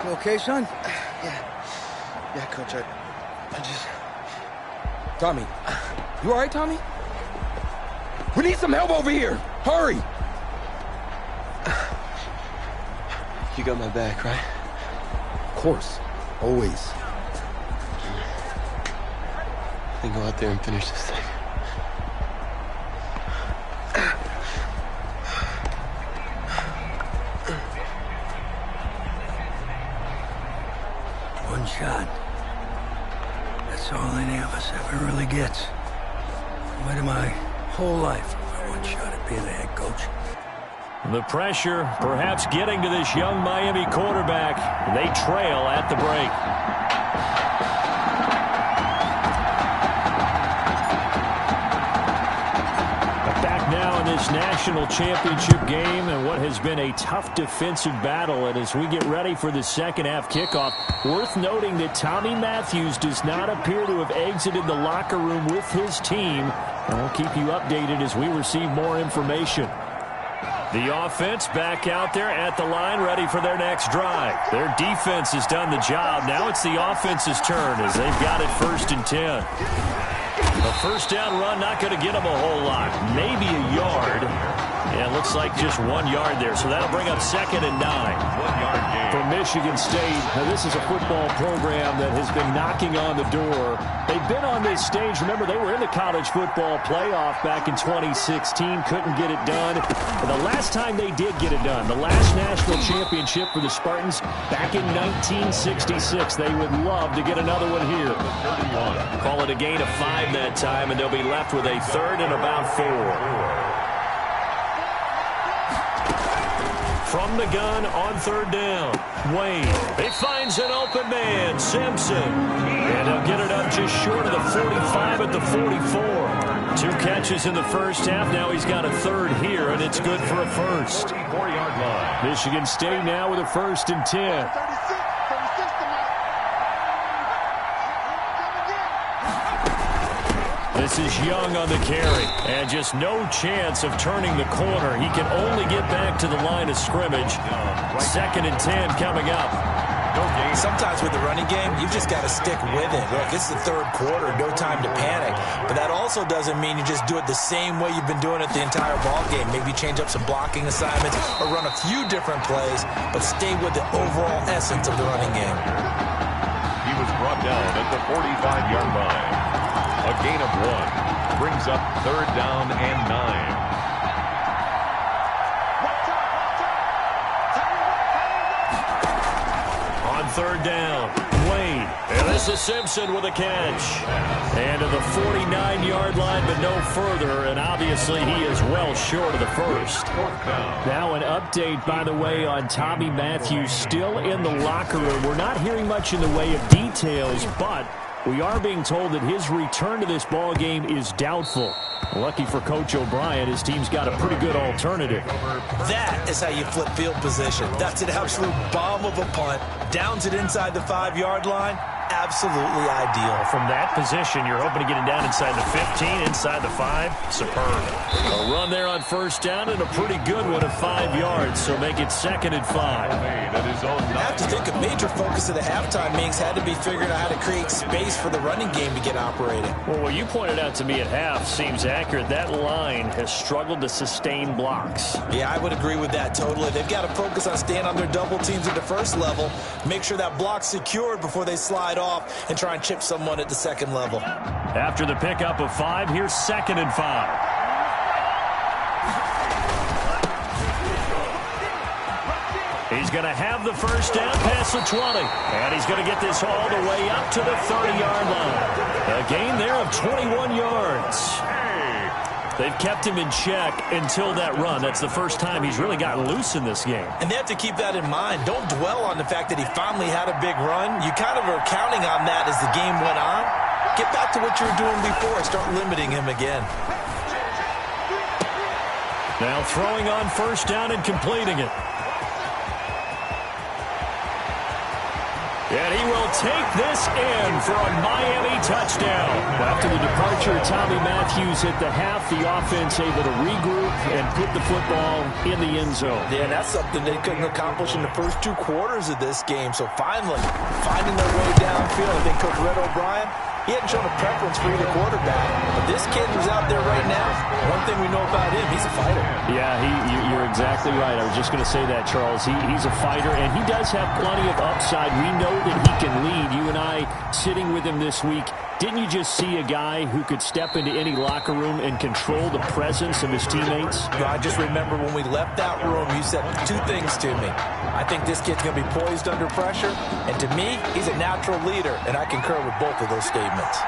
You okay, son? Yeah, Coach, I just... Tommy. You all right, Tommy? We need some help over here. Hurry! You got my back, right? Of course. Always. Then go out there and finish this thing. One shot. That's all any of us ever really gets. I waited my whole life for one shot at being the head coach. The pressure perhaps getting to this young Miami quarterback. They trail at the break. Back now in this national championship game and what has been a tough defensive battle. And as we get ready for the second half kickoff, worth noting that Tommy Matthews does not appear to have exited the locker room with his team. And we'll keep you updated as we receive more information. The offense back out there at the line, ready for their next drive. Their defense has done the job. Now it's the offense's turn as they've got it 1st and 10. A first down run, not going to get them a whole lot. Maybe a yard. Yeah, it looks like just 1 yard there. So that'll bring up 2nd and 9. 1 yard gain. For Michigan State, now this is a football program that has been knocking on the door. They've been on this stage. Remember, they were in the college football playoff back in 2016. Couldn't get it done. And the last time they did get it done, the last national championship for the Spartans back in 1966. They would love to get another one here. Call it a gain of 5 that time, and they'll be left with a 3rd and about 4. From the gun on 3rd down, Wayne. He finds an open man, Simpson. And he'll get it up just short of the 45 at the 44. 2 catches in the first half. Now he's got a 3rd here, and it's good for a 1st. 44-yard line. Michigan State now with a 1st and 10. This is Young on the carry, and just no chance of turning the corner. He can only get back to the line of scrimmage. 2nd and 10 coming up. Sometimes with the running game, you've just got to stick with it. Look, it's the 3rd quarter, no time to panic. But that also doesn't mean you just do it the same way you've been doing it the entire ball game. Maybe change up some blocking assignments or run a few different plays, but stay with the overall essence of the running game. He was brought down at the 45-yard line. A gain of 1 brings up 3rd down and 9. On 3rd down, Wayne. And this is Simpson with a catch. And to the 49-yard line, but no further. And obviously he is well short of the 1st. Now an update, by the way, on Tommy Matthews still in the locker room. We're not hearing much in the way of details, but we are being told that his return to this ball game is doubtful. Lucky for Coach O'Brien, his team's got a pretty good alternative. That is how you flip field position. That's an absolute bomb of a punt. Downs it inside the 5-yard line. Absolutely ideal. From that position, you're hoping to get it down inside the 15, inside the 5. Superb. A run there on 1st down and a pretty good one of 5 yards, so make it 2nd and 5. I have to think a major focus of the halftime meetings had to be figuring out how to create space for the running game to get operating. Well, what you pointed out to me at half seems accurate. That line has struggled to sustain blocks. Yeah, I would agree with that totally. They've got to focus on staying on their double teams at the 1st level, make sure that block's secured before they slide off and try and chip someone at the 2nd level. After the pickup of 5, here's 2nd and 5. He's going to have the 1st down past the 20. And he's going to get this all the way up to the 30-yard line. A gain there of 21 yards. They've kept him in check until that run. That's the first time he's really gotten loose in this game. And they have to keep that in mind. Don't dwell on the fact that he finally had a big run. You kind of are counting on that as the game went on. Get back to what you were doing before. Start limiting him again. Now throwing on 1st down and completing it. And he will take this in for a Miami touchdown. After the departure of Tommy Matthews at the half, the offense able to regroup and put the football in the end zone. Yeah, that's something they couldn't accomplish in the first 2 quarters of this game. So finally, finding their way downfield. I think Coach Red O'Brien, he hadn't shown a preference for either quarterback. But this kid who's out there right now, one thing we know about him, he's a fighter. Yeah, you're exactly right. I was just going to say that, Charles. He's a fighter, and he does have plenty of upside. We know that he can lead. You and I sitting with him this week, didn't you just see a guy who could step into any locker room and control the presence of his teammates? I just remember when we left that room, you said 2 things to me. I think this kid's going to be poised under pressure, and to me, he's a natural leader, and I concur with both of those statements.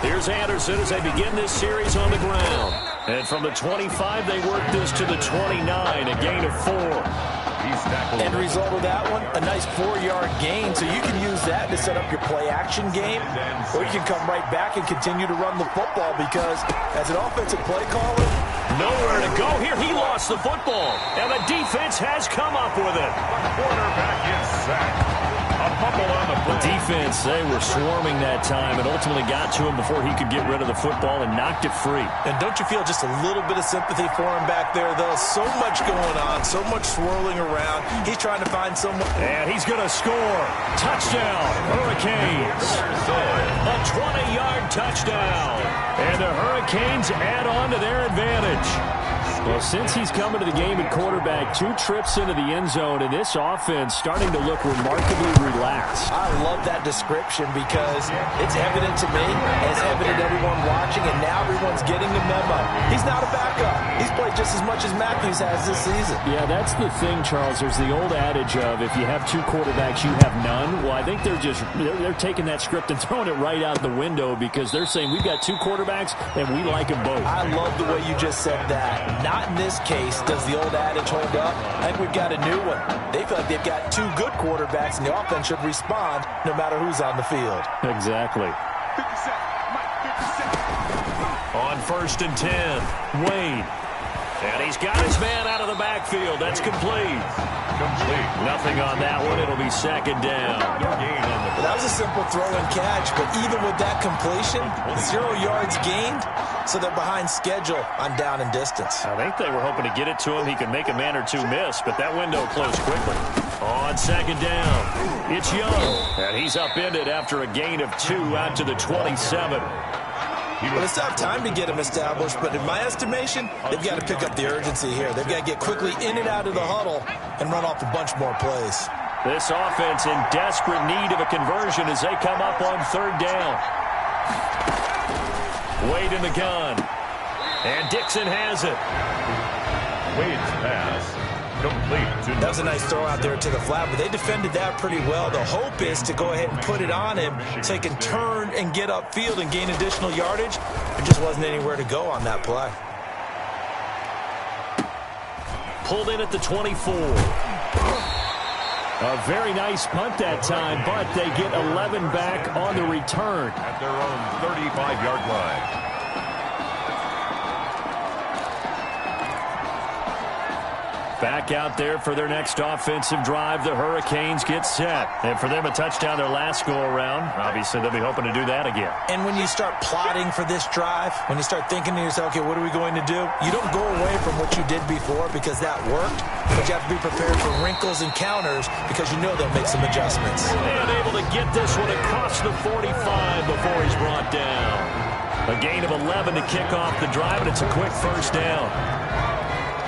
Here's Anderson as they begin this series on the ground. And from the 25, they work this to the 29, a gain of 4. End result of that one, a nice 4-yard gain, so you can use that to set up your play-action game, or you can come right back and continue to run the football because, as an offensive play caller, nowhere to go here. He lost the football, and the defense has come up with it. Quarterback is sacked. A fumble on the play. Defense, they were swarming that time and ultimately got to him before he could get rid of the football and knocked it free. And don't you feel just a little bit of sympathy for him back there, though? So much going on, so much swirling around. He's trying to find someone. And he's going to score. Touchdown, Hurricanes. A 20-yard touchdown. And the Hurricanes add on to their advantage. Well, since he's coming to the game at quarterback, 2 trips into the end zone, and this offense starting to look remarkably relaxed. I love that description because it's evident to me, it's evident to everyone watching, and now everyone's getting the memo. He's not a backup. He's played just as much as Matthews has this season. Yeah, that's the thing, Charles. There's the old adage of if you have 2 quarterbacks, you have none. Well, I think they're taking that script and throwing it right out the window because they're saying we've got 2 quarterbacks and we like them both. I love the way you just said that. Not in this case does the old adage hold up. I think we've got a new one. They feel like they've got 2 good quarterbacks, and the offense should respond no matter who's on the field. Exactly. On 1st and 10, Wade. And he's got his man out of the backfield. That's complete. Nothing on that one. It'll be 2nd down. That was a simple throw and catch, but even with that completion, 0 yards gained, so they're behind schedule on down and distance. I think they were hoping to get it to him. He could make a man or 2 miss, but that window closed quickly. On 2nd down, it's Young. And he's upended after a gain of 2 out to the 27. Well, it's not time to get them established, but in my estimation, they've got to pick up the urgency here. They've got to get quickly in and out of the huddle and run off a bunch more plays. This offense in desperate need of a conversion as they come up on 3rd down. Wade in the gun. And Dixon has it. Wade's pass complete. That was a nice throw out there to the flat, but they defended that pretty well. The hope is to go ahead and put it on him so he can turn and get upfield and gain additional yardage. There just wasn't anywhere to go on that play. Pulled in at the 24. A very nice punt that time, but they get 11 back on the return. At their own 35-yard line. Back out there for their next offensive drive. The Hurricanes get set. And for them, a touchdown their last go-around. Obviously, they'll be hoping to do that again. And when you start plotting for this drive, when you start thinking to yourself, okay, what are we going to do? You don't go away from what you did before because that worked. But you have to be prepared for wrinkles and counters because you know they'll make some adjustments. And able to get this one across the 45 before he's brought down. A gain of 11 to kick off the drive, and it's a quick 1st down.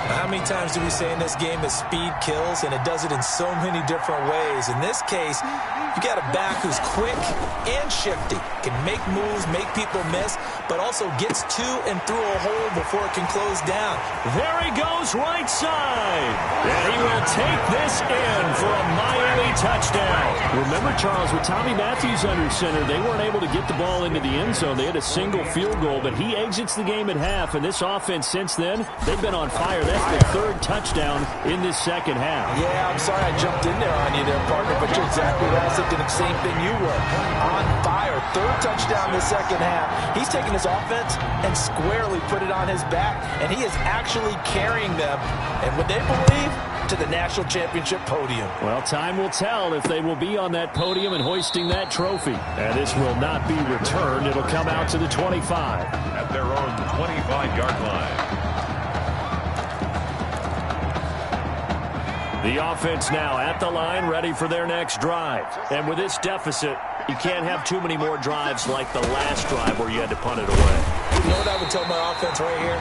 How many times do we say in this game that speed kills, and it does it in so many different ways? In this case, you got a back who's quick and shifty, can make moves, make people miss, but also gets to and through a hole before it can close down. There he goes, right side. And he will take this in for a Miami touchdown. Remember, Charles, with Tommy Matthews under center, they weren't able to get the ball into the end zone. They had a single field goal, but he exits the game at half, and this offense since then, they've been on fire. That's the 3rd touchdown in this 2nd half. Yeah, I'm sorry I jumped in there on you there, partner, but you're exactly right. I was thinking the same thing you were. On fire. 3rd touchdown in the 2nd half. He's taking his offense and squarely put it on his back, and he is actually carrying them. And would they believe to the national championship podium. Well, time will tell if they will be on that podium and hoisting that trophy. And this will not be returned. It'll come out to the 25. At their own 25-yard line. The offense now at the line, ready for their next drive. And with this deficit, you can't have too many more drives like the last drive where you had to punt it away. You know what I would tell my offense right here?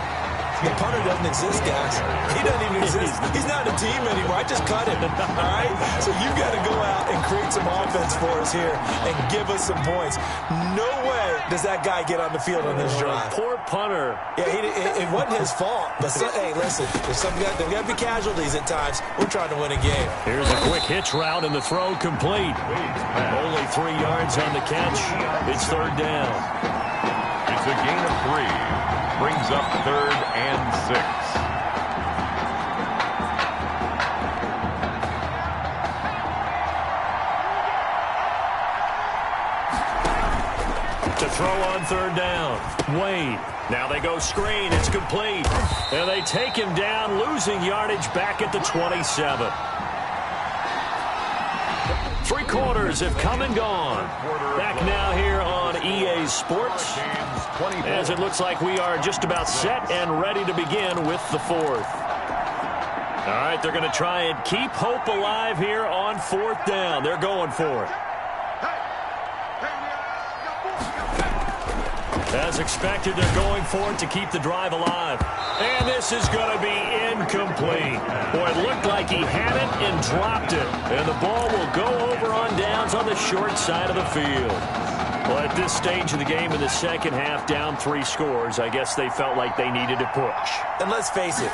The punter doesn't exist, guys. He doesn't even exist. He's not a team anymore. I just cut him, all right? So you've got to go out and create some offense for us here and give us some points. No way does that guy get on the field on this drive. Poor punter. Yeah, it wasn't his fault. But, hey, listen, there's got to be casualties at times. We're trying to win a game. Here's a quick hitch route, and the throw complete. Only 3 yards on the catch. It's third down. It's a gain of 3. Brings up 3rd and 6. To throw on 3rd down. Wade. Now they go screen. It's complete. And they take him down, losing yardage back at the 27. 3 quarters have come and gone. Back now here on EA Sports, as it looks like we are just about set and ready to begin with the 4th. All right, they're going to try and keep hope alive here on 4th down. They're going for it. As expected, they're going for it to keep the drive alive. And this is going to be incomplete. Boy, it looked like he had it and dropped it. And the ball will go over on downs on the short side of the field. Well, at this stage of the game in the second half, down 3 scores, I guess they felt like they needed to push. And let's face it,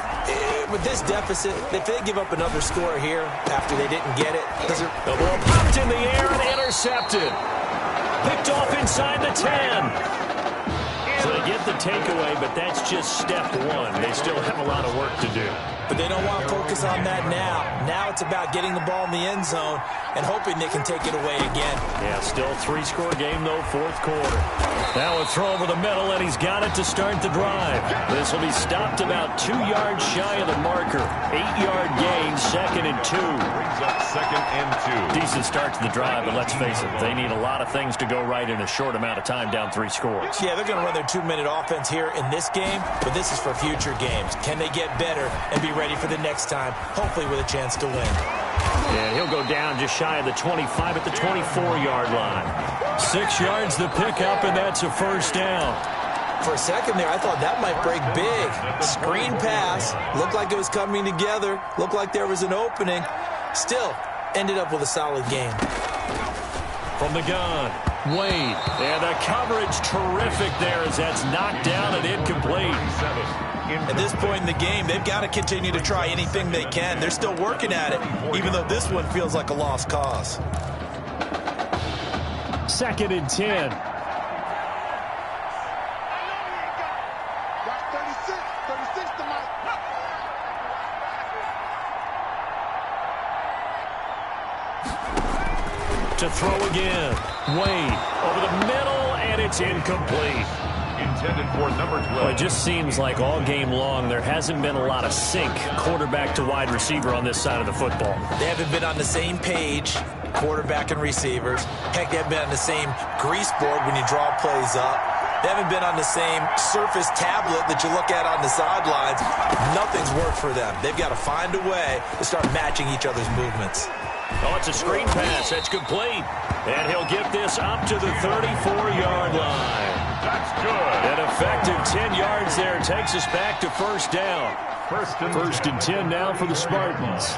with this deficit, if they give up another score here after they didn't get it, the ball popped in the air and intercepted. Picked off inside the 10. So they get the takeaway, but that's just step 1. They still have a lot of work to do. But they don't want to focus on that now. Now it's about getting the ball in the end zone and hoping they can take it away again. Yeah, still 3-score game, though, 4th quarter. Now a throw over the middle, and he's got it to start the drive. This will be stopped about 2 yards shy of the marker. 8-yard gain, 2nd and 2. Brings up 2nd and 2. Decent start to the drive, but let's face it, they need a lot of things to go right in a short amount of time, down 3 scores. Yeah, they're going to run their 2-minute offense here in this game, but this is for future games. Can they get better and be ready for the next time, hopefully with a chance to win? And he'll go down just shy of the 25 at the 24-yard line. 6 yards the pickup, and that's a first down. For a second there, I thought that might break big. Screen pass. Looked like it was coming together. Looked like there was an opening. Still, ended up with a solid game. From the gun, Wade. And the coverage terrific there as that's knocked down and incomplete. At this point in the game, they've got to continue to try anything they can. They're still working at it, even though this one feels like a lost cause. 2nd and 10. To throw again. Wade over the middle, and it's incomplete. Intended for number 12. Well, it just seems like all game long there hasn't been a lot of sync quarterback to wide receiver on this side of the football. They haven't been on the same page, quarterback and receivers. Heck, they haven't been on the same grease board when you draw plays up. They haven't been on the same Surface tablet that you look at on the sidelines. Nothing's worked for them. They've got to find a way to start matching each other's movements. Oh, it's a screen pass. That's complete. And he'll get this up to the 34-yard line. That's good. An effective 10 yards there takes us back to first down. First and 10 now for the Spartans.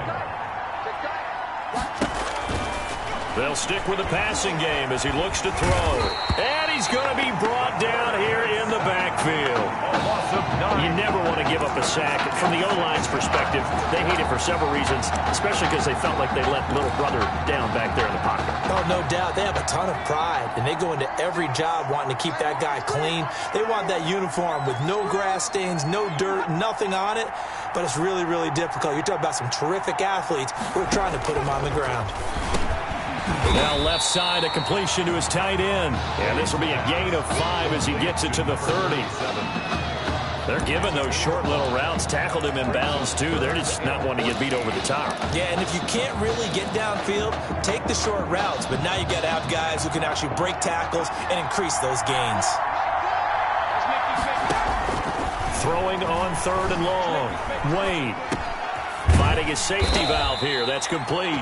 They'll stick with the passing game as he looks to throw. And he's going to be brought down here in the backfield. You never want to give up a sack. From the O-line's perspective, they hate it for several reasons, especially because they felt like they let little brother down back there in the pocket. Oh, no doubt. They have a ton of pride, and they go into every job wanting to keep that guy clean. They want that uniform with no grass stains, no dirt, nothing on it, but it's really, really difficult. You're talking about some terrific athletes who are trying to put him on the ground. Now left side, a completion to his tight end. And this will be a gain of 5 as he gets it to the 30. They're giving those short little routes, tackled him in bounds, too. They're just not wanting to get beat over the top. Yeah, and if you can't really get downfield, take the short routes. But now you got to have guys who can actually break tackles and increase those gains. Throwing on 3rd and long. Wade finding his safety valve here. That's complete.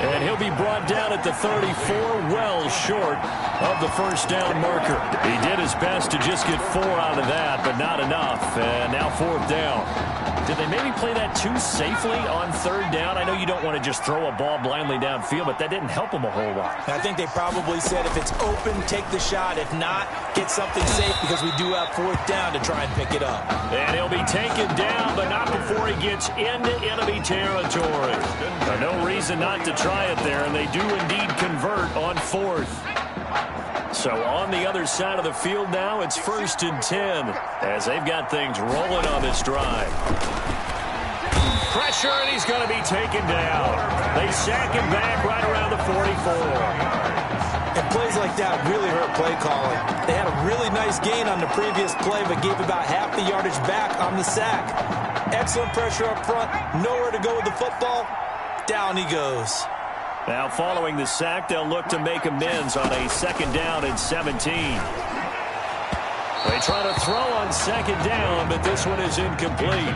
And he'll be brought down at the 34, well short of the first down marker. He did his best to just get 4 out of that, but not enough. And now 4th down. Did they maybe play that too safely on 3rd down? I know you don't want to just throw a ball blindly downfield, but that didn't help them a whole lot. I think they probably said if it's open, take the shot. If not, get something safe because we do have 4th down to try and pick it up. And he'll be taken down, but not before he gets into enemy territory. No reason not to try it there, and they do indeed convert on 4th. So on the other side of the field now, it's 1st and 10 as they've got things rolling on this drive. Pressure, and he's going to be taken down. They sack him back right around the 44. And plays like that really hurt play calling. They had a really nice gain on the previous play, but gave about half the yardage back on the sack. Excellent pressure up front, nowhere to go with the football. Down he goes. Now following the sack, they'll look to make amends on a 2nd down and 17. They try to throw on 2nd down, but this one is incomplete.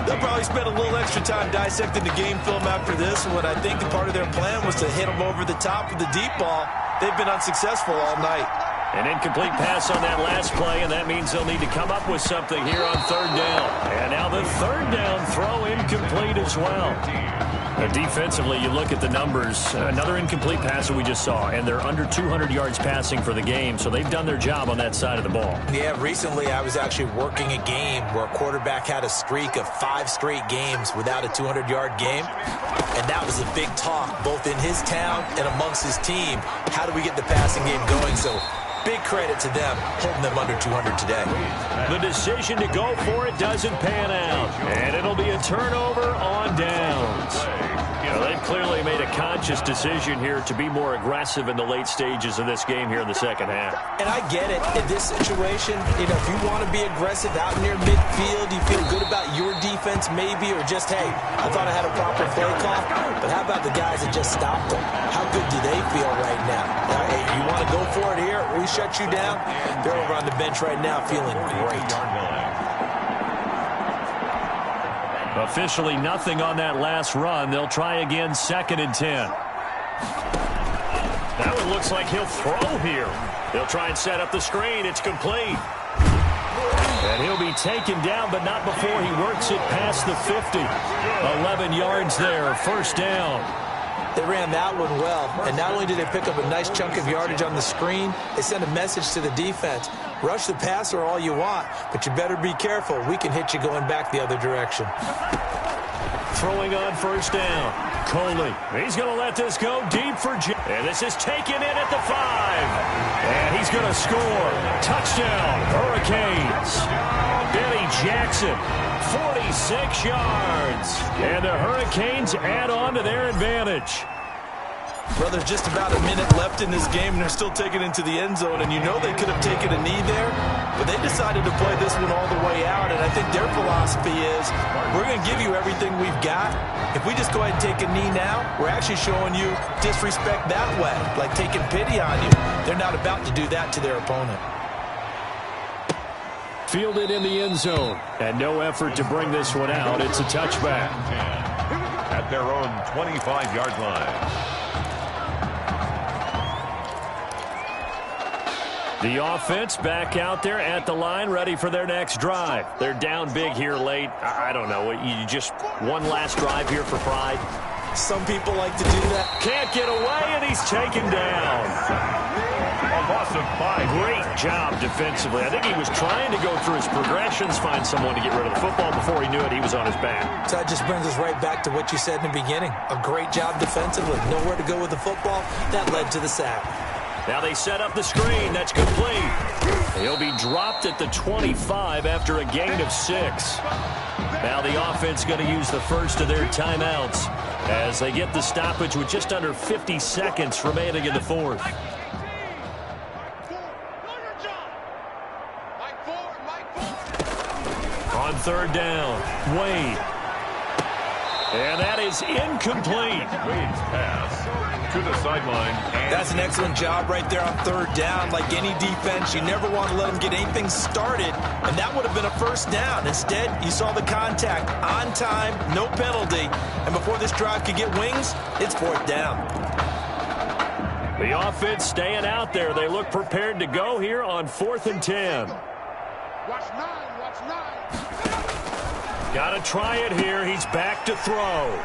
They'll probably spend a little extra time dissecting the game film after this one. I think part of their plan was to hit them over the top with the deep ball. They've been unsuccessful all night. An incomplete pass on that last play, and that means they'll need to come up with something here on 3rd down. And now the 3rd down throw incomplete as well. Defensively, you look at the numbers. Another incomplete pass that we just saw, and they're under 200 yards passing for the game, so they've done their job on that side of the ball. Yeah, recently I was actually working a game where a quarterback had a streak of 5 straight games without a 200-yard game, and that was a big talk both in his town and amongst his team. How do we get the passing game going? So big credit to them, holding them under 200 today. The decision to go for it doesn't pan out, and it'll be a turnover on downs. Well, they've clearly made a conscious decision here to be more aggressive in the late stages of this game here in the 2nd half. And I get it. In this situation, if you want to be aggressive out near midfield, you feel good about your defense maybe, or just, hey, I thought I had a proper play call. But how about the guys that just stopped them? How good do they feel right now? Hey, you want to go for it here? We shut you down? They're over on the bench right now feeling great. Officially nothing on that last run. They'll try again 2nd and 10. That one looks like he'll throw here. They'll try and set up the screen. It's complete. And he'll be taken down, but not before he works it past the 50. 11 yards there, 1st down. They ran that one well, and not only did they pick up a nice chunk of yardage on the screen, they sent a message to the defense. Rush the passer all you want, but you better be careful. We can hit you going back the other direction. Throwing on 1st down. Coley, he's going to let this go deep for Jim. And this is taken in at the 5. And he's going to score. Touchdown, Hurricanes. Benny Jackson, 46 yards. And the Hurricanes add on to their advantage. Well, there's just about a minute left in this game, and they're still taking it into the end zone. And you know they could have taken a knee there, but they decided to play this one all the way out. And I think their philosophy is, we're going to give you everything we've got. If we just go ahead and take a knee now, we're actually showing you disrespect that way, like taking pity on you. They're not about to do that to their opponent. Fielded in the end zone, and no effort to bring this one out. It's a touchback. At their own 25-yard line. The offense back out there at the line, ready for their next drive. They're down big here late. I don't know. You just one last drive here for pride. Some people like to do that. Can't get away, and he's taken down. A loss of 5. Great job defensively. I think he was trying to go through his progressions, find someone to get rid of the football. Before he knew it, he was on his back. So that just brings us right back to what you said in the beginning. A great job defensively. Nowhere to go with the football. That led to the sack. Now they set up the screen. That's complete. He'll be dropped at the 25 after a gain of 6. Now the offense going to use the first of their timeouts as they get the stoppage with just under 50 seconds remaining in the 4th. third down. Wade. And that is incomplete. Wade's pass to the sideline. That's an excellent job right there on third down. Like any defense, you never want to let them get anything started, and that would have been a first down. Instead, you saw the contact on time, no penalty, and before this drive could get wings, it's fourth down. The offense staying out there. They look prepared to go here on 4th and 10. Watch 9, watch 9. Got to try it here. He's back to throw.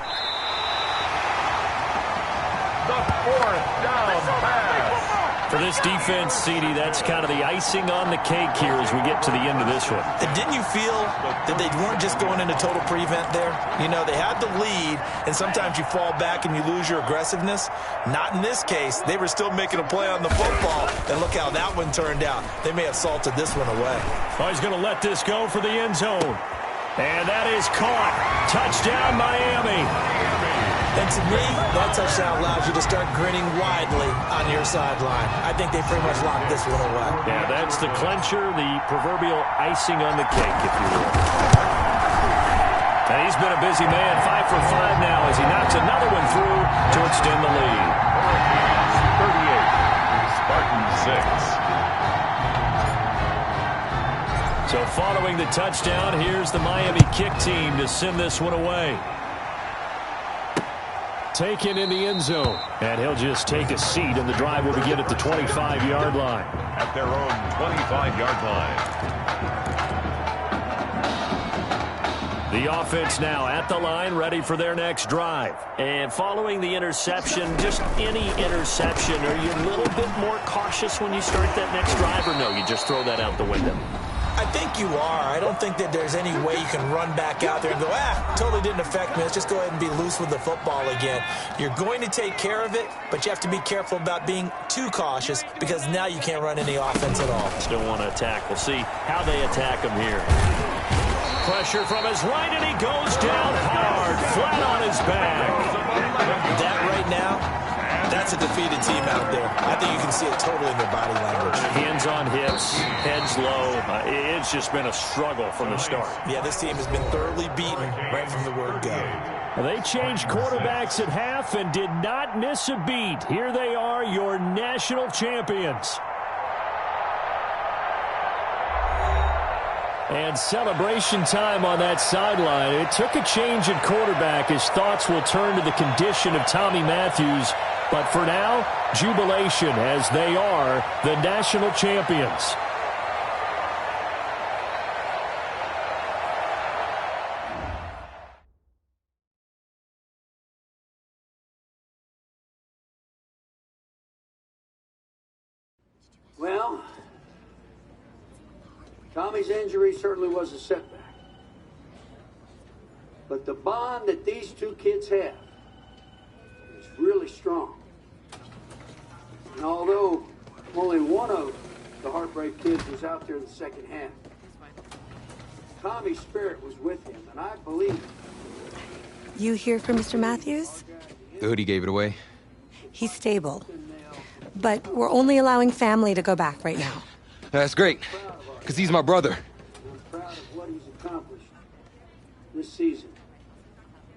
The fourth down pass. For this defense, CD, that's kind of the icing on the cake here as we get to the end of this one. And didn't you feel that they weren't just going into total prevent there? You know, they had the lead, and sometimes you fall back and you lose your aggressiveness. Not in this case. They were still making a play on the football, and look how that one turned out. They may have salted this one away. Oh, he's going to let this go for the end zone. And that is caught. Touchdown, Miami. And to me, that touchdown allows you to start grinning widely on your sideline. I think they pretty much locked this one away. Yeah, that's the clincher, the proverbial icing on the cake, if you will. And he's been a busy man, 5 for 5 now as he knocks another one through to extend the lead. 38, Spartans 6. So following the touchdown, here's the Miami kick team to send this one away. Taken in the end zone. And he'll just take a seat, and the drive will begin at the 25-yard line. At their own 25-yard line. The offense now at the line, ready for their next drive. And following the interception, just any interception, are you a little bit more cautious when you start that next drive, or no, you just throw that out the window? I think you are. I don't think that there's any way you can run back out there and go, totally didn't affect me. Let's just go ahead and be loose with the football again. You're going to take care of it, but you have to be careful about being too cautious because now you can't run any offense at all. Still want to attack. We'll see how they attack him here. Pressure from his right, and he goes down hard, flat on his back. That right now, that's a defeated team out there. I think you can see it totally in their body language. Hands on hips, heads low. It's just been a struggle from the start. Yeah, this team has been thoroughly beaten right from the word go. They changed quarterbacks at half and did not miss a beat. Here they are, your national champions. And celebration time on that sideline. It took a change at quarterback as thoughts will turn to the condition of Tommy Matthews. But for now, jubilation as they are the national champions. Well, Tommy's injury certainly was a setback. But the bond that these two kids have is really strong. And although only one of the Heartbreak Kids was out there in the second half, Tommy's spirit was with him, and I believe. You hear from Mr. Matthews? The hoodie gave it away. He's stable. But we're only allowing family to go back right now. That's great, because he's my brother. I'm proud of what he's accomplished this season.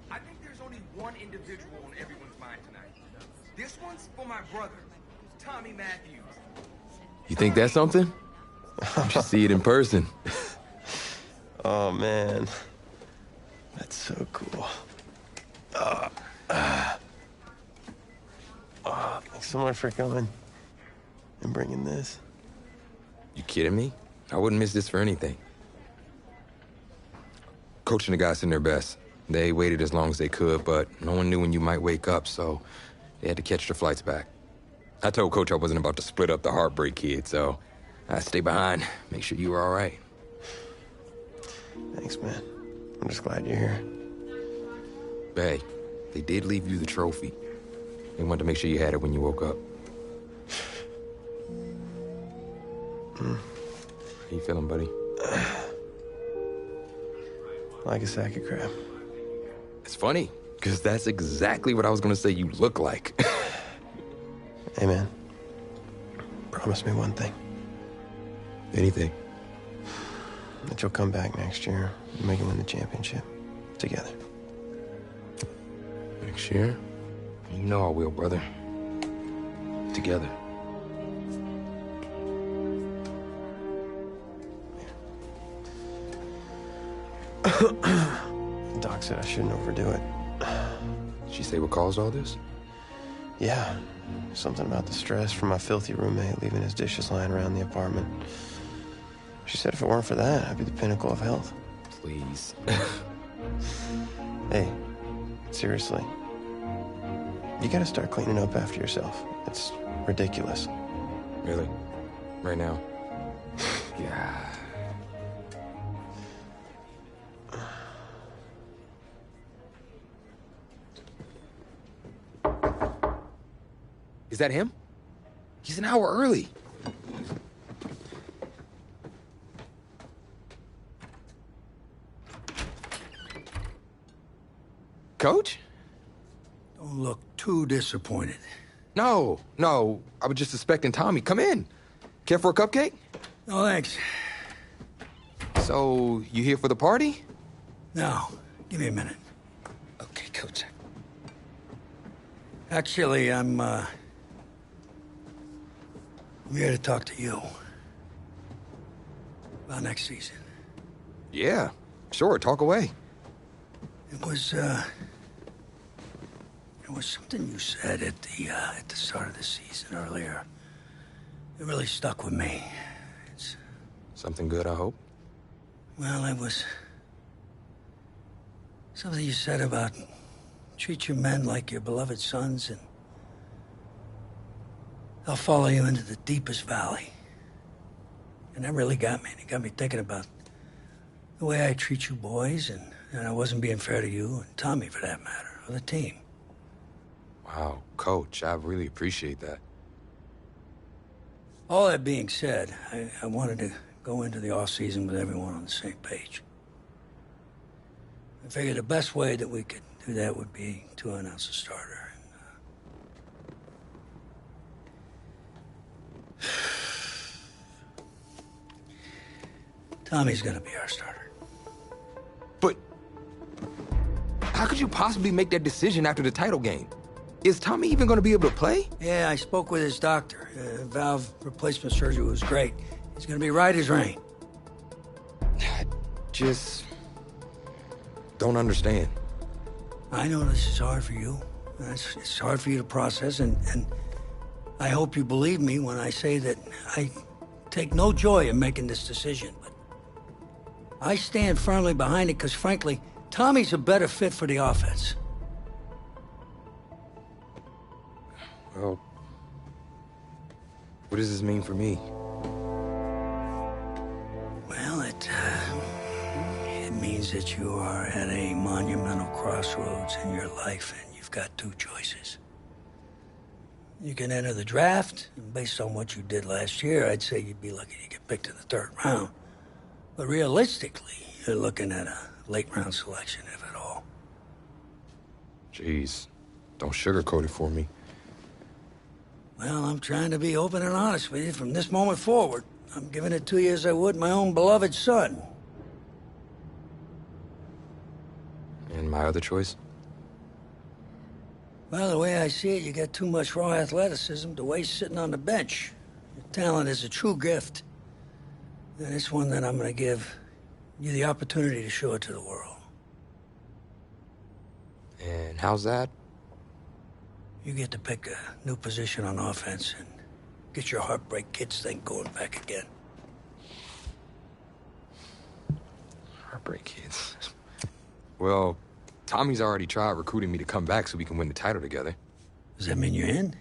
I think there's only one individual on everyone's mind tonight. This one's for my brother, Tommy Matthews. You think that's something? You should see it in person. Oh, man. That's so cool. Thanks so much for coming and bringing this. You kidding me? I wouldn't miss this for anything. Coach and the guys did their best. They waited as long as they could, but no one knew when you might wake up, so they had to catch their flights back. I told Coach I wasn't about to split up the Heartbreak Kid, so I stayed behind, make sure you were all right. Thanks, man. I'm just glad you're here. But hey, they did leave you the trophy. They wanted to make sure you had it when you woke up. How you feeling, buddy? Like a sack of crap. It's funny, because that's exactly what I was going to say you look like. Hey, man. Promise me one thing. Anything. that you'll come back next year and we can win the championship together. Next year? You know I will, brother. Together. Doc said I shouldn't overdo it. Did she say what caused all this? Yeah, something about the stress from my filthy roommate leaving his dishes lying around the apartment. She said if it weren't for that, I'd be the pinnacle of health. Please. Hey, seriously. You gotta start cleaning up after yourself. It's ridiculous. Really? Right now? Yeah. Is that him? He's an hour early. Coach? Don't look too disappointed. No. I was just suspecting Tommy. Come in. Care for a cupcake? No, thanks. So, you here for the party? No, give me a minute. Okay, Coach. Actually, I'm here to talk to you about next season. Yeah, sure. Talk away. It was something you said at the start of the season earlier. It really stuck with me. It's Something good, I hope. Well, it was something you said about treat your men like your beloved sons, and they'll follow you into the deepest valley. And that really got me. It got me thinking about the way I treat you boys, and I wasn't being fair to you, and Tommy for that matter, or the team. Wow, Coach, I really appreciate that. All that being said, I wanted to go into the off-season with everyone on the same page. I figured the best way that we could do that would be to announce a starter. Tommy's gonna be our starter. But how could you possibly make that decision after the title game? Is Tommy even going to be able to play? Yeah, I spoke with his doctor. Valve replacement surgery was great. He's gonna be right as rain. I just don't understand. I know this is hard for you. It's hard for you to process, and I hope you believe me when I say that I take no joy in making this decision. But I stand firmly behind it because, frankly, Tommy's a better fit for the offense. Well, what does this mean for me? Well, it means that you are at a monumental crossroads in your life, and you've got two choices. You can enter the draft, and based on what you did last year, I'd say you'd be lucky to get picked in the third round. But realistically, you're looking at a late-round selection, if at all. Jeez, don't sugarcoat it for me. Well, I'm trying to be open and honest with you from this moment forward. I'm giving it to you as I would my own beloved son. And my other choice? Well, the way I see it, you got too much raw athleticism to waste sitting on the bench. Your talent is a true gift. And it's one that I'm going to give you the opportunity to show it to the world. And how's that? You get to pick a new position on offense and get your Heartbreak Kids thing going back again. Heartbreak Kids. Well, Tommy's already tried recruiting me to come back so we can win the title together. Does that mean you're in?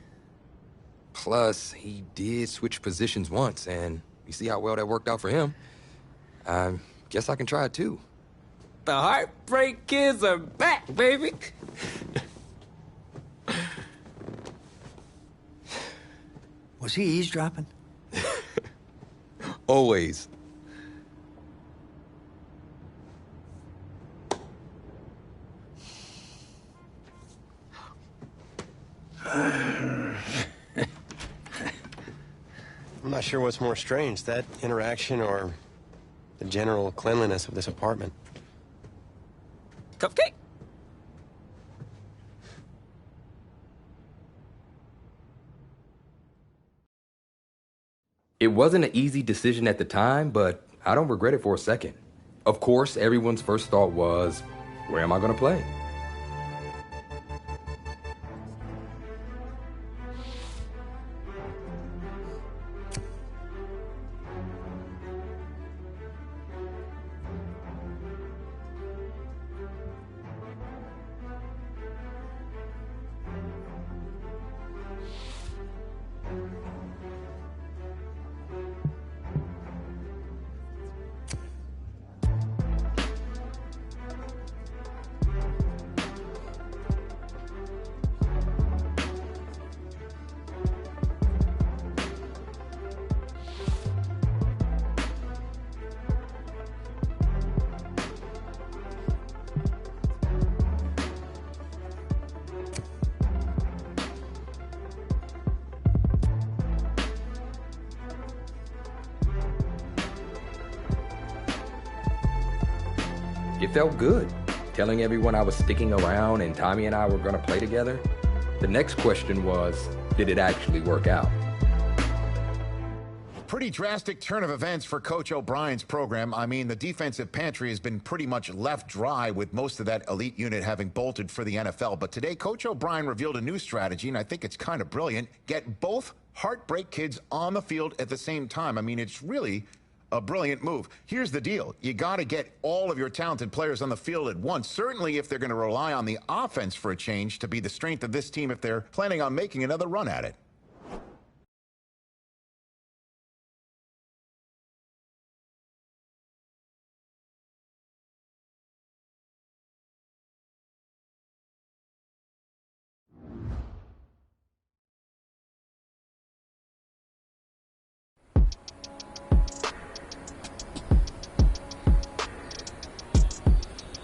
Plus, he did switch positions once, and you see how well that worked out for him. I guess I can try it too. The Heartbreak Kids are back, baby. Was he eavesdropping? Always. I'm not sure what's more strange, that interaction or the general cleanliness of this apartment. Cupcake? It wasn't an easy decision at the time, but I don't regret it for a second. Of course, everyone's first thought was, where am I going to play? It felt good, telling everyone I was sticking around and Tommy and I were going to play together. The next question was, did it actually work out? Pretty drastic turn of events for Coach O'Brien's program. I mean, the defensive pantry has been pretty much left dry with most of that elite unit having bolted for the NFL. But today, Coach O'Brien revealed a new strategy, and I think it's kind of brilliant. Get both heartbreak kids on the field at the same time. I mean, it's really a brilliant move. Here's the deal. You got to get all of your talented players on the field at once, certainly if they're going to rely on the offense for a change to be the strength of this team if they're planning on making another run at it.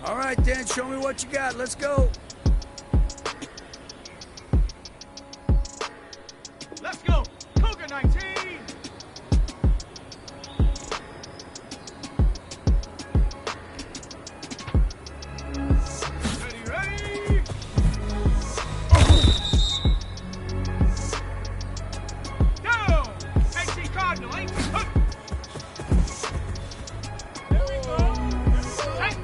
All right, Dan, show me what you got. Let's go. Let's go. Cougar 19. Ready. Down. AC Cardinal, ain't hook. There we go. Hey.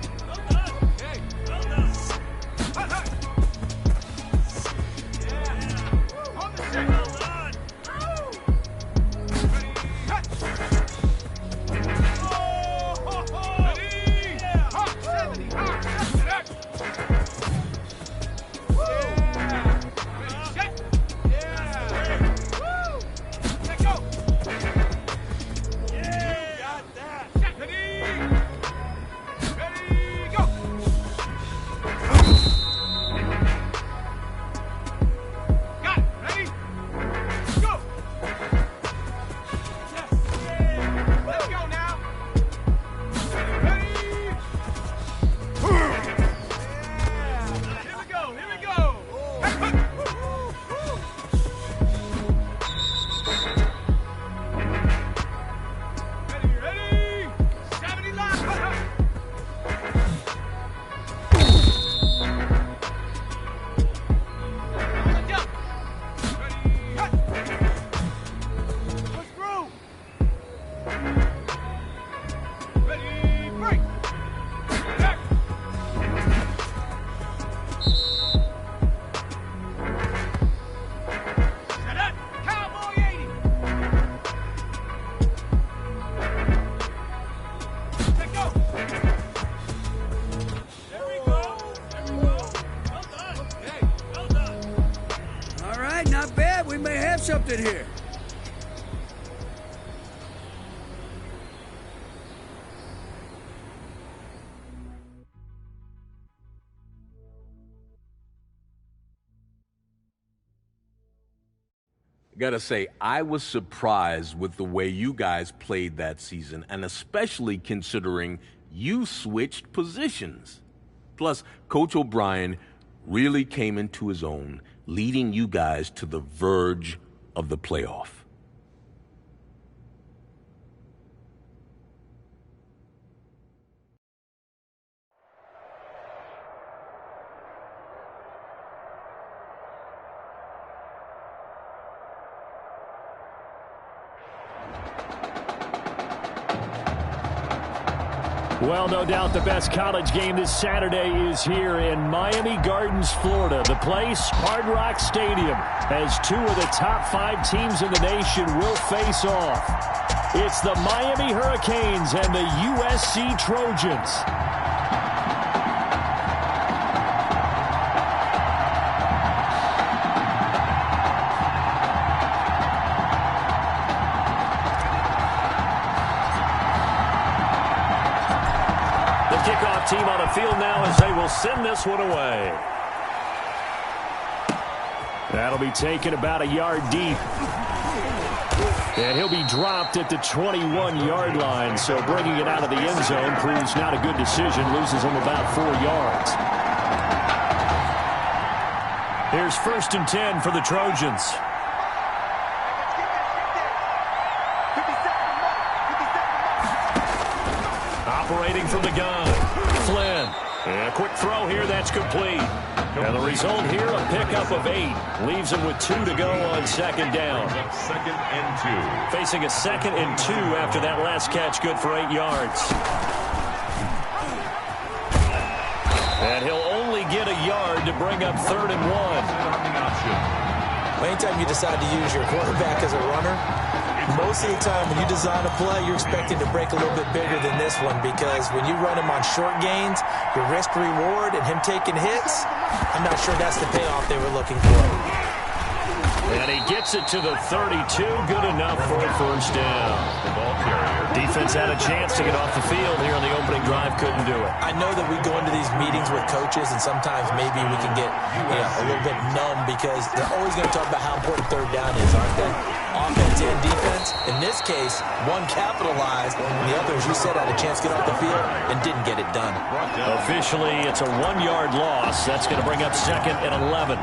Something here. Gotta say, I was surprised with the way you guys played that season, and especially considering you switched positions. Plus, Coach O'Brien really came into his own, leading you guys to the verge of the playoff. Well, no doubt the best college game this Saturday is here in Miami Gardens, Florida. The place, Hard Rock Stadium, as two of the top 5 teams in the nation will face off. It's the Miami Hurricanes and the USC Trojans. Kickoff team on the field now as they will send this one away. That'll be taken about a yard deep. And he'll be dropped at the 21-yard line. So bringing it out of the end zone proves not a good decision. Loses him about 4 yards. Here's 1st and 10 for the Trojans. Operating from the gun, Flynn. And a quick throw here, that's complete. And the result here, a pickup of 8. Leaves him with 2 to go on 2nd down. 2nd and 2. Facing a 2nd and 2 after that last catch, good for 8 yards. And he'll only get a yard to bring up 3rd and 1. Anytime you decide to use your quarterback as a runner, most of the time when you design a play, you're expecting to break a little bit bigger than this one, because when you run him on short gains, your risk-reward and him taking hits, I'm not sure that's the payoff they were looking for. And he gets it to the 32. Good enough for a 1st down. The ball carrier. Defense had a chance to get off the field here on the opening drive. Couldn't do it. I know that we go into these meetings with coaches, and sometimes maybe we can get a little bit numb because they're always going to talk about how important 3rd down is, aren't they? Offense and defense. In this case, one capitalized, and the other, as you said, had a chance to get off the field and didn't get it done. Officially, it's a 1-yard loss. That's going to bring up 2nd and 11.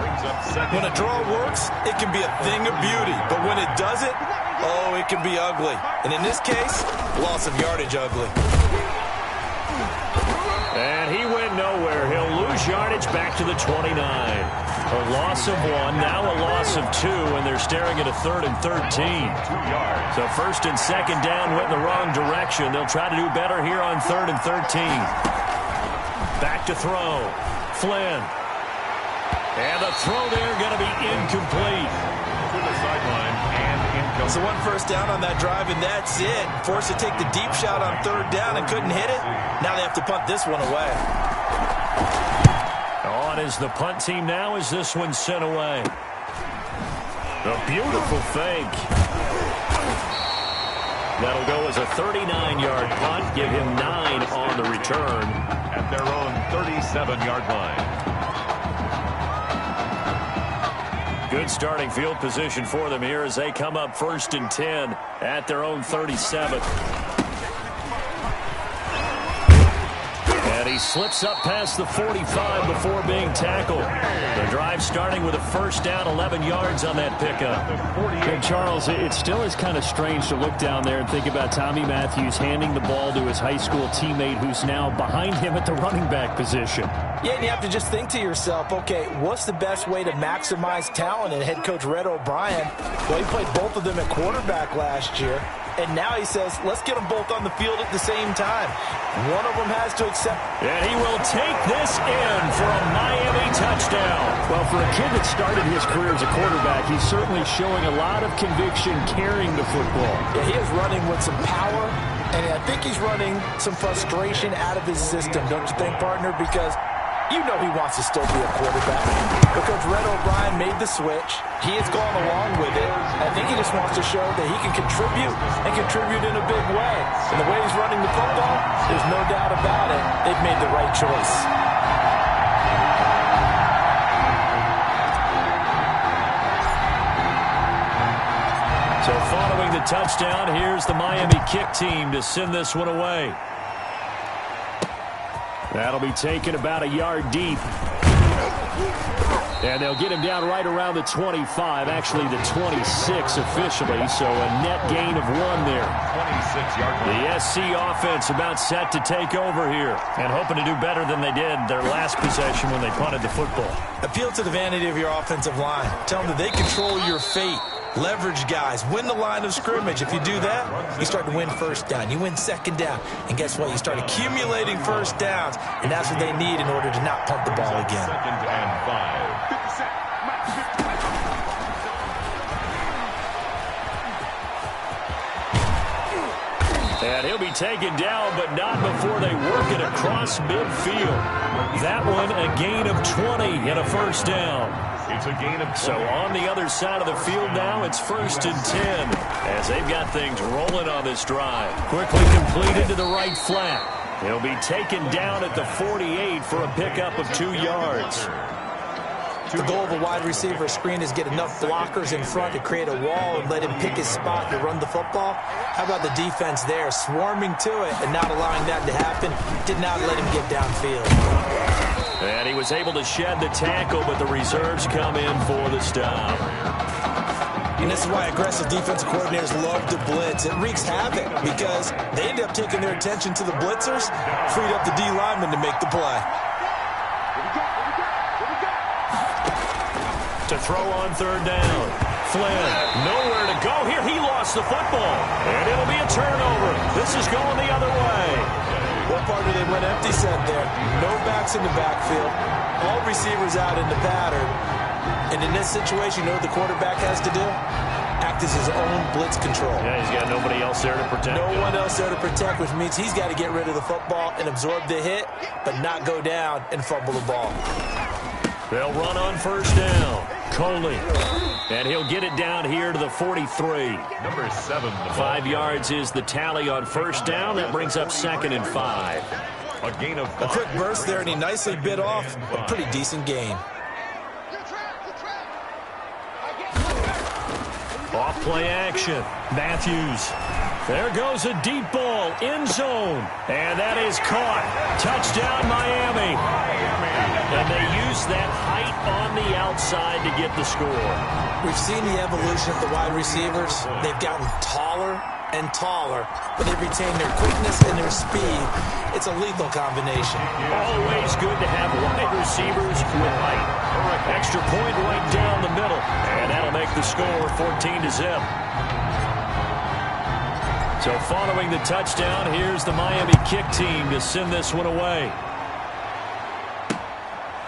When a draw works, it can be a thing of beauty, but when it doesn't, oh, it can be ugly. And in this case, loss of yardage ugly. And he went nowhere. He'll lose yardage back to the 29. A loss of 1, now a loss of 2, and they're staring at a 3rd and 13. 2 yards. So 1st and 2nd down went in the wrong direction. They'll try to do better here on 3rd and 13. Back to throw. Flynn. And the throw there going to be incomplete. To the sideline and incomplete. So 1 1st down on that drive, and that's it. Forced to take the deep shot on 3rd down and couldn't hit it. Now they have to punt this one away. On is the punt team now as this one's sent away. A beautiful fake. That'll go as a 39-yard punt. Give him 9 on the return. At their own 37-yard line. Good starting field position for them here as they come up 1st and 10 at their own 37. And he slips up past the 45 before being tackled. The drive starting with a 1st down, 11 yards on that pickup. And Charles, it still is kind of strange to look down there and think about Tommy Matthews handing the ball to his high school teammate who's now behind him at the running back position. Yeah, and you have to just think to yourself, okay, what's the best way to maximize talent? And head coach Red O'Brien, well, he played both of them at quarterback last year. And now he says, let's get them both on the field at the same time. One of them has to accept. And he will take this in for a Miami touchdown. Well, for a kid that started his career as a quarterback, he's certainly showing a lot of conviction carrying the football. Yeah, he is running with some power, and I think he's running some frustration out of his system, don't you think, partner? Because you know he wants to still be a quarterback. But Coach Red O'Brien made the switch. He has gone along with it. I think he just wants to show that he can contribute and contribute in a big way. And the way he's running the football, there's no doubt about it. They've made the right choice. So following the touchdown, here's the Miami kick team to send this one away. That'll be taken about a yard deep. And they'll get him down right around the 25, actually the 26 officially, so a net gain of 1 there. 26-yard line. The SC offense about set to take over here and hoping to do better than they did their last possession when they punted the football. Appeal to the vanity of your offensive line. Tell them that they control your fate. Leverage guys. Win the line of scrimmage. If you do that, you start to win first down. You win second down. And guess what? You start accumulating first downs. And that's what they need in order to not punt the ball again. Second and 5. And he'll be taken down, but not before they work it across midfield. That one, a gain of 20 and a first down. It's a gain of 20. So on the other side of the field now, it's 1st and 10 as they've got things rolling on this drive. Quickly completed to the right flat. He'll be taken down at the 48 for a pickup of 2 yards. The goal of a wide receiver screen is get enough blockers in front to create a wall and let him pick his spot to run the football. How about the defense there, swarming to it and not allowing that to happen? Did not let him get downfield. And he was able to shed the tackle, but the reserves come in for the stop. And this is why aggressive defensive coordinators love to blitz. It wreaks havoc because they end up taking their attention to the blitzers, freed up the D lineman to make the play. To throw on 3rd down. Flynn, nowhere to go here. He lost the football. And it'll be a turnover. This is going the other way. What partner they went empty set there. No backs in the backfield. All receivers out in the pattern. And in this situation, you know what the quarterback has to do? Act as his own blitz control. Yeah, he's got nobody else there to protect. No one else there to protect, which means he's got to get rid of the football and absorb the hit, but not go down and fumble the ball. They'll run on 1st down. Coley. And he'll get it down here to the 43. Number 7. 5 yards is the tally on 1st down. That brings up 2nd and 5. A gain of 5. A quick burst there, and he nicely bit off a pretty decent gain. Off play action. Matthews. There goes a deep ball. End zone. And that is caught. Touchdown, Miami. And they use that height on the outside to get the score. We've seen the evolution of the wide receivers. They've gotten taller and taller, but they've retained their quickness and their speed. It's a lethal combination. Always good to have wide receivers with height. Extra point right down the middle. And that'll make the score 14-0. So following the touchdown, here's the Miami kick team to send this one away.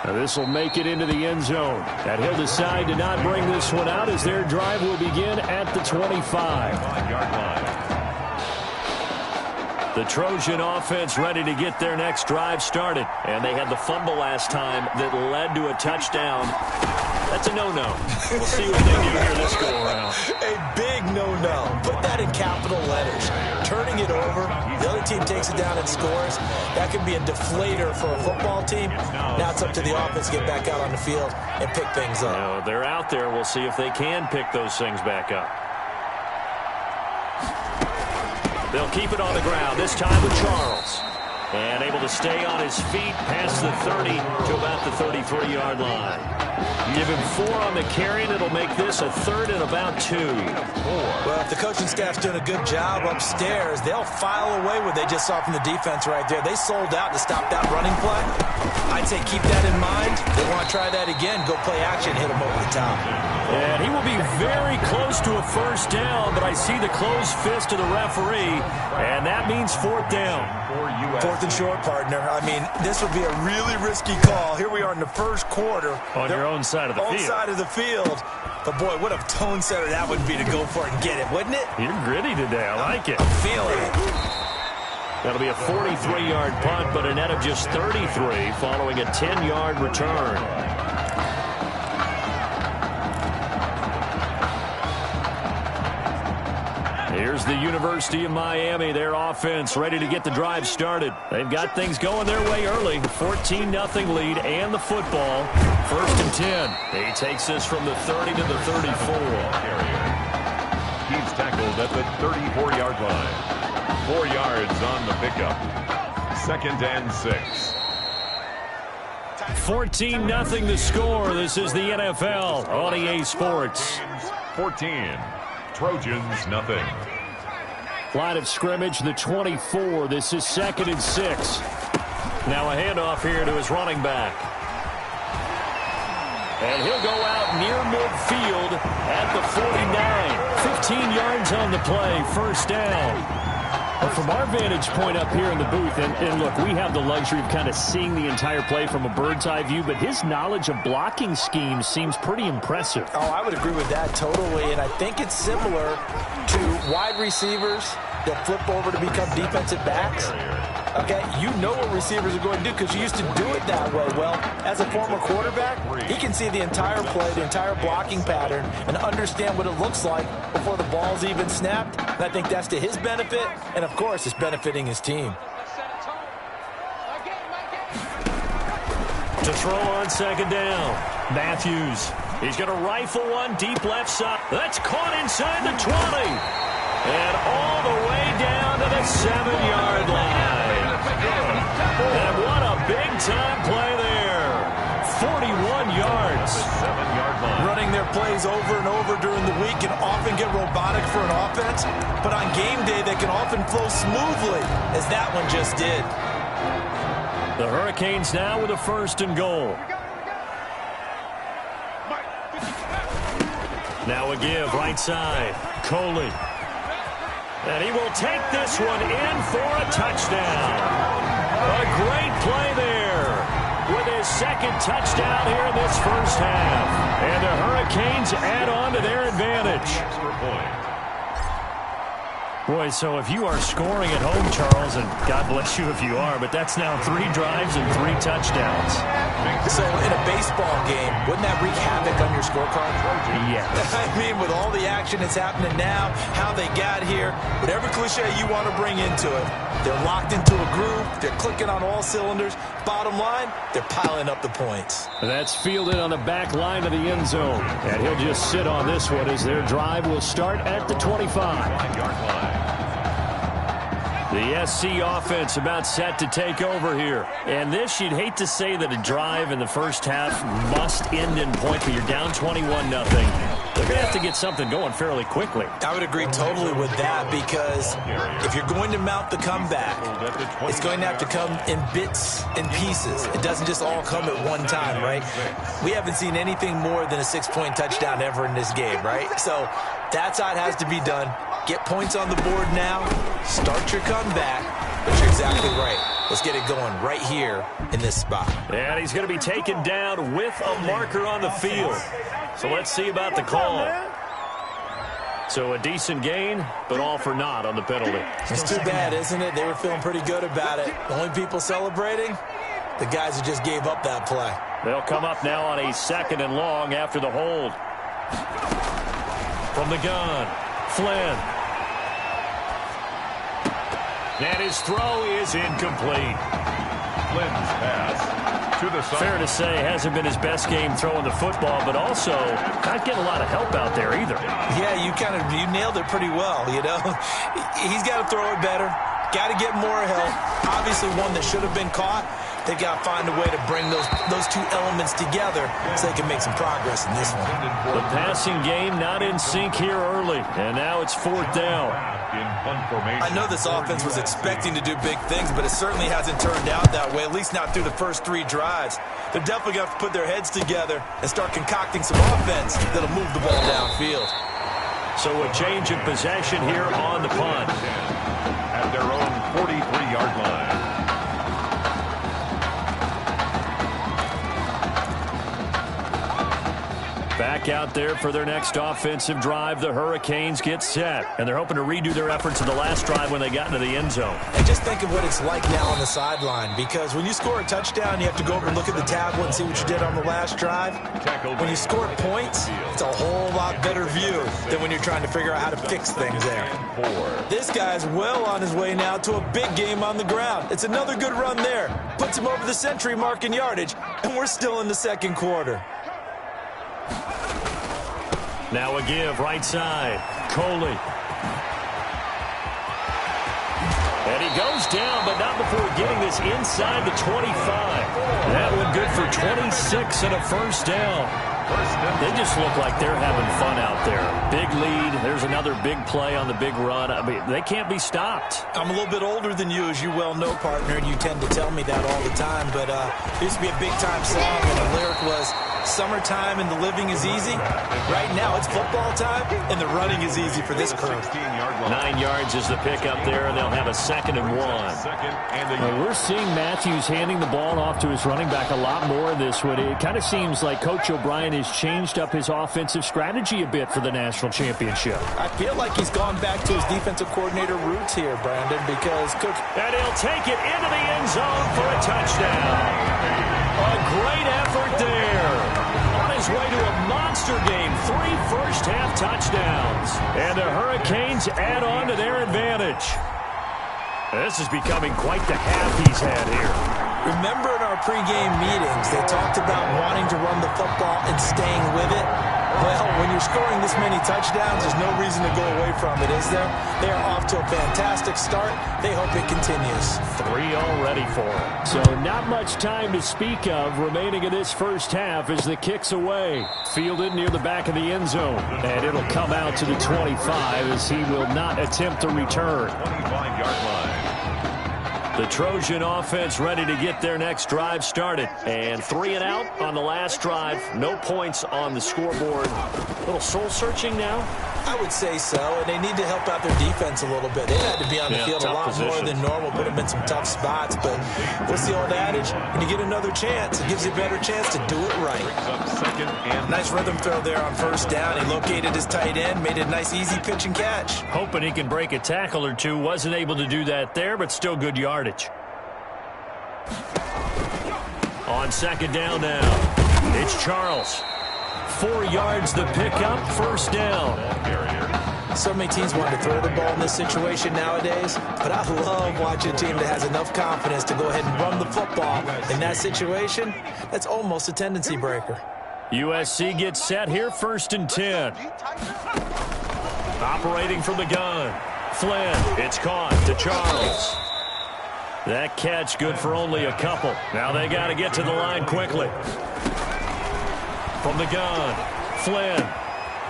Now this will make it into the end zone. And he'll decide to not bring this one out as their drive will begin at the 25-yard line. The Trojan offense ready to get their next drive started. And they had the fumble last time that led to a touchdown. That's a no-no. We'll see what they do here this go-around. A big no-no. Put that in capital letters. Turning it over, the other team takes it down and scores. That can be a deflator for a football team. Now it's up to the offense to get back out on the field and pick things up. No, they're out there. We'll see if they can pick those things back up. They'll keep it on the ground, this time with Charles. And able to stay on his feet past the 30 to about the 33-yard line. Give him 4 on the carry, and it'll make this a 3rd and about 2. Well, if the coaching staff's doing a good job upstairs, they'll file away what they just saw from the defense right there. They sold out to stop that running play. I'd say keep that in mind. They want to try that again. Go play action, hit them over the top. And he will be very close to a 1st down, but I see the closed fist of the referee, and that means 4th down. 4th and short, partner. I mean, this would be a really risky call. Here we are in the 1st quarter. On your own side of the field. On side of the field. But, boy, what a tone setter that would be to go for it and get it, wouldn't it? You're gritty today. I like it. I'm feeling it. That'll be a 43-yard punt, but a net of just 33 following a 10-yard return. Here's the University of Miami, their offense ready to get the drive started. They've got things going their way early. 14-0 lead and the football. 1st and 10. He takes this from the 30 to the 34. He's tackled at the 34-yard line. 4 yards on the pickup. 2nd and 6. 14-0 the score. This is the NFL on EA Sports. 14. Trojans, nothing. Line of scrimmage, the 24. This is 2nd and 6. Now a handoff here to his running back. And he'll go out near midfield at the 49. 15 yards on the play, first down. But from our vantage point up here in the booth, and look, we have the luxury of kind of seeing the entire play from a bird's eye view, but his knowledge of blocking schemes seems pretty impressive. Oh, I would agree with that totally, and I think it's similar to wide receivers that flip over to become defensive backs. Okay, you know what receivers are going to do because you used to do it that way. Well, as a former quarterback, he can see the entire play, the entire blocking pattern, and understand what it looks like before the ball's even snapped. And I think that's to his benefit, and of course, it's benefiting his team. To throw on second down, Matthews. He's going to rifle one deep left side. That's caught inside the 20. And all the way down to the 7-yard line. And what a big-time play there. 41 yards. Running their plays over and over during the week can often get robotic for an offense, but on game day they can often flow smoothly, as that one just did. The Hurricanes now with a 1st and goal. Now a give, right side. Coley. And he will take this one in for a touchdown. A great play there with his 2nd touchdown here in this first half. And the Hurricanes add on to their advantage. Boy, so if you are scoring at home, Charles, and God bless you if you are, but that's now 3 drives and 3 touchdowns. So in a baseball game, wouldn't that wreak havoc on your scorecard? Yes. I mean, with all the action that's happening now, how they got here, whatever cliche you want to bring into it, they're locked into a groove, they're clicking on all cylinders. Bottom line, they're piling up the points. That's fielded on the back line of the end zone. And he'll just sit on this one as their drive will start at the 25-yard line. The SC offense about set to take over here. And this, you'd hate to say that a drive in the first half must end in point, but you're down 21-0. They're going to have to get something going fairly quickly. I would agree totally with that, because if you're going to mount the comeback, it's going to have to come in bits and pieces. It doesn't just all come at one time, right? We haven't seen anything more than a 6-point touchdown ever in this game, right? So that's how it has to be done. Get points on the board now. Start your comeback. But you're exactly right. Let's get it going right here in this spot. And he's going to be taken down with a marker on the field. So let's see about the call. So a decent gain, but all for naught on the penalty. It's too bad, isn't it? They were feeling pretty good about it. The only people celebrating, the guys who just gave up that play. They'll come up now on a 2nd and long after the hold. From the gun, Flynn. And his throw is incomplete. Flynn's pass to the side. Fair to say, hasn't been his best game throwing the football, but also not getting a lot of help out there either. Yeah, you nailed it pretty well, you know. He's got to throw it better. Got to get more help. Obviously one that should have been caught. They got to find a way to bring those two elements together so they can make some progress in this one. The passing game not in sync here early, and now it's 4th down. I know this offense was expecting to do big things, but it certainly hasn't turned out that way, at least not through the first 3 drives. They're definitely going to have to put their heads together and start concocting some offense that'll move the ball downfield. So a change of possession here on the punt. At their own 43-yard line. Back out there for their next offensive drive. The Hurricanes get set, and they're hoping to redo their efforts in the last drive when they got into the end zone. And just think of what it's like now on the sideline, because when you score a touchdown, you have to go over and look at the tablet and see what you did on the last drive. When you score points, it's a whole lot better view than when you're trying to figure out how to fix things there. This guy's well on his way now to a big game on the ground. It's another good run there. Puts him over the century mark in yardage, and we're still in the 2nd quarter. Now a give, right side, Coley. And he goes down, but not before getting this inside the 25. That one good for 26 and a first down. They just look like they're having fun out there. Big lead. There's another big play on the big run. I mean, they can't be stopped. I'm a little bit older than you, as you well know, partner, and you tend to tell me that all the time. But there used to be a big-time song, and the lyric was, "Summertime and the living is easy." Right now, it's football time, and the running is easy for this crew. 9 yards is the pickup there, and they'll have a 2nd and 1. Well, we're seeing Matthews handing the ball off to his running back a lot more in this one. It kind of seems like Coach O'Brien has changed up his offensive strategy a bit for the national championship. I feel like he's gone back to his defensive coordinator roots here, Brandon, because Coach... And he'll take it into the end zone for a touchdown. A great effort there. On his way to a monster game, 3 first-half touchdowns. And the Hurricanes add on to their advantage. This is becoming quite the half he's had here. Remember in our pregame meetings, they talked about wanting to run the football and staying with it? Well, when you're scoring this many touchdowns, there's no reason to go away from it, is there? They are off to a fantastic start. They hope it continues. 3 already for them. So not much time to speak of remaining in this first half as the kick's away. Fielded near the back of the end zone. And it'll come out to the 25 as he will not attempt to return. 25-yard line. The Trojan offense ready to get their next drive started. And 3 and out on the last drive. No points on the scoreboard. A little soul-searching now? I would say so, and they need to help out their defense a little bit. They had to be on the field a lot more than normal, put them in some tough spots. But what's the old adage? When you get another chance, it gives you a better chance to do it right. Nice rhythm throw there on first down. He located his tight end, made it a nice, easy pitch and catch. Hoping he can break a tackle or two. Wasn't able to do that there, but still good yardage. On 2nd down now, it's Charles. 4 yards the pickup, first down. So many teams want to throw the ball in this situation nowadays, but I love watching a team that has enough confidence to go ahead and run the football. In that situation, that's almost a tendency breaker. USC gets set here, 1st and 10. Operating from the gun. Flynn, it's caught to Charles. That catch good for only a couple. Now they got to get to the line quickly. From the gun, Flynn.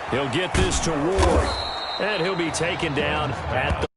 He'll get this to Ward. And he'll be taken down at the